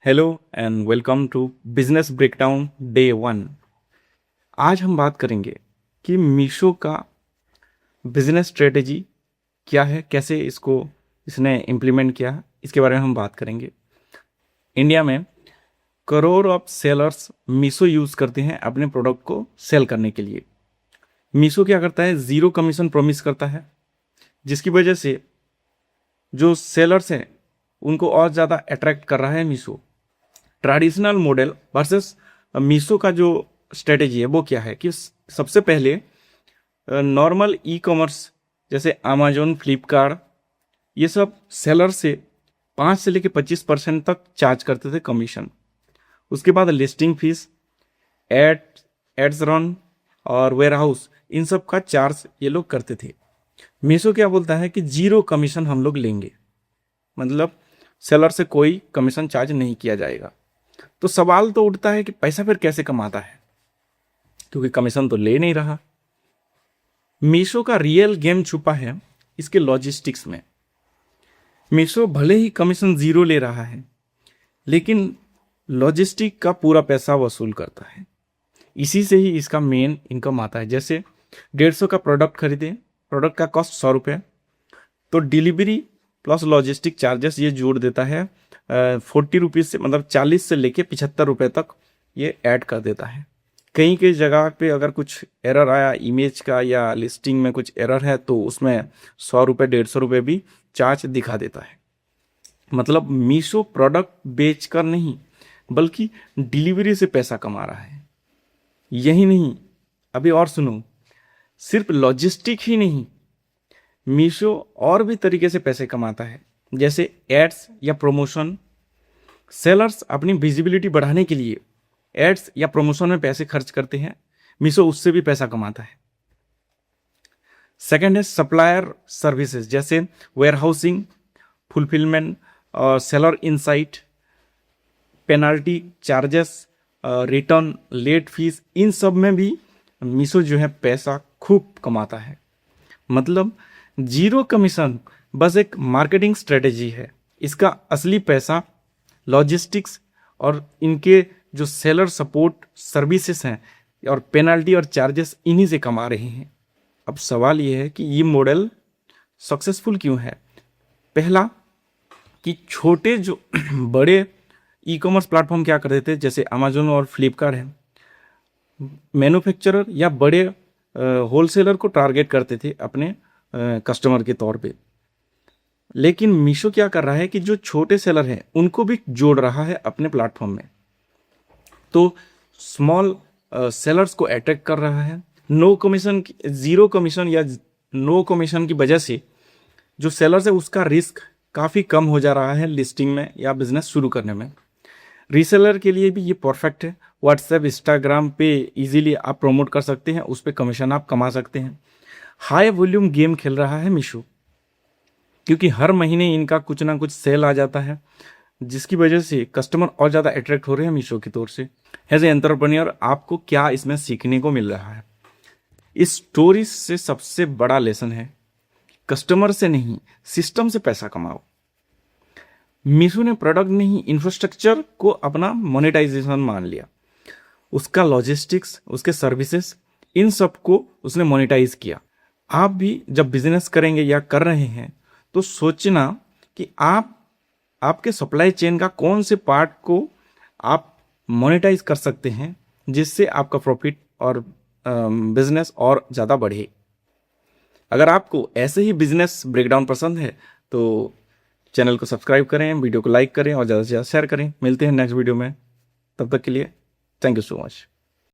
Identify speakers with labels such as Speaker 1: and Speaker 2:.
Speaker 1: Hello and welcome to business breakdown day 1। आज हम बात करेंगे कि मीशो का बिजनेस स्ट्रेटेजी क्या है, कैसे इसने इम्प्लीमेंट किया, इसके बारे में हम बात करेंगे। इंडिया में crore of sellers Meesho use करते हैं अपने प्रोडक्ट को सेल करने के लिए। मीशो क्या करता है, ज़ीरो कमीशन प्रॉमिस करता है, जिसकी वजह से जो सेलर्स हैं उनको और ज़्यादा अट्रैक्ट कर रहा है Meesho. Traditional model versus Meesho का जो स्ट्रेटेजी है वो क्या है कि सबसे पहले नॉर्मल ई कॉमर्स जैसे अमेजोन, फ्लिपकार्ट, ये सब सेलर से 5 से लेकर 25% तक चार्ज करते थे कमीशन। उसके बाद लिस्टिंग फीस, एड्स रन और वेयर हाउस, इन सब का चार्ज ये लोग करते थे। मीशो क्या बोलता है कि जीरो कमीशन हम लोग लेंगे, मतलब सेलर से कोई कमीशन चार्ज नहीं किया जाएगा। तो सवाल तो उठता है कि पैसा फिर कैसे कमाता है, क्योंकि कमीशन तो ले नहीं रहा। मीशो का रियल गेम छुपा है इसके लॉजिस्टिक्स में। मीशो भले ही कमीशन जीरो ले रहा है, लेकिन लॉजिस्टिक का पूरा पैसा वसूल करता है। इसी से ही इसका मेन इनकम आता है। जैसे 150 का प्रोडक्ट खरीदे, प्रोडक्ट का कॉस्ट 100 रुपये, तो डिलीवरी प्लस लॉजिस्टिक चार्जेस ये जोड़ देता है 40 रुपीज़ से, मतलब 40 से लेके 75 रुपये तक ये ऐड कर देता है। कहीं कई जगह पे अगर कुछ एरर आया इमेज का या लिस्टिंग में कुछ एरर है तो उसमें 100 रुपये 150 रुपये भी चार्ज दिखा देता है। मतलब मीशो प्रोडक्ट बेच कर नहीं बल्कि डिलीवरी से पैसा कमा रहा है। यही नहीं, अभी और सुनो, सिर्फ लॉजिस्टिक ही नहीं, मीशो और भी तरीके से पैसे कमाता है। जैसे एड्स या प्रमोशन। सेलर्स अपनी विजिबिलिटी बढ़ाने के लिए एड्स या प्रमोशन में पैसे खर्च करते हैं, मीशो उससे भी पैसा कमाता है। सेकंड है सप्लायर सर्विसेज, जैसे वेयरहाउसिंग, फुलफिलमेंट और seller insight, penalty charges, return, late fees, इन सब में भी मीशो जो है पैसा खूब कमाता है। मतलब जीरो कमीशन बस एक मार्केटिंग स्ट्रेटेजी है। इसका असली पैसा लॉजिस्टिक्स और इनके जो सेलर सपोर्ट सर्विसेज हैं और पेनल्टी और चार्जेस, इन्हीं से कमा रहे हैं। अब सवाल ये है कि ये मॉडल सक्सेसफुल क्यों है। पहला कि छोटे जो बड़े ई कॉमर्स प्लेटफॉर्म क्या करते थे, जैसे अमेजोन और फ्लिपकार्ट है, मैन्युफैक्चरर या बड़े होलसेलर को टारगेट करते थे अपने कस्टमर के तौर पे। लेकिन मीशो क्या कर रहा है कि जो छोटे सेलर हैं उनको भी जोड़ रहा है अपने प्लेटफॉर्म में, तो स्मॉल सेलर्स को अट्रैक्ट कर रहा है। नो कमीशन, जीरो कमीशन या नो कमीशन की वजह से जो सेलर्स है उसका रिस्क काफ़ी कम हो जा रहा है लिस्टिंग में या बिजनेस शुरू करने में। रीसेलर के लिए भी ये परफेक्ट है। व्हाट्सएप, इंस्टाग्राम पे इजीली आप प्रमोट कर सकते हैं, उस पर कमीशन आप कमा सकते हैं। हाई वॉल्यूम गेम खेल रहा है मीशो, क्योंकि हर महीने इनका कुछ ना कुछ सेल आ जाता है, जिसकी वजह से कस्टमर और ज़्यादा अट्रैक्ट हो रहे हैं मीशो की तौर से। एज ए एंटरप्रेन्योर आपको क्या इसमें सीखने को मिल रहा है? इस स्टोरी से सबसे बड़ा लेसन है, कस्टमर से नहीं सिस्टम से पैसा कमाओ। मीशो ने प्रोडक्ट नहीं इंफ्रास्ट्रक्चर को अपना मोनेटाइजेशन मान लिया। उसका लॉजिस्टिक्स, उसके सर्विसेज, इन सब को उसने मोनेटाइज किया। आप भी जब बिजनेस करेंगे या कर रहे हैं तो सोचना कि आपके सप्लाई चेन का कौन से पार्ट को आप मोनेटाइज कर सकते हैं, जिससे आपका प्रॉफिट और बिजनेस और ज़्यादा बढ़े। अगर आपको ऐसे ही बिजनेस ब्रेकडाउन पसंद है तो चैनल को सब्सक्राइब करें, वीडियो को लाइक करें और ज़्यादा से ज़्यादा शेयर करें। मिलते हैं नेक्स्ट वीडियो में, तब तक के लिए थैंक यू सो मच।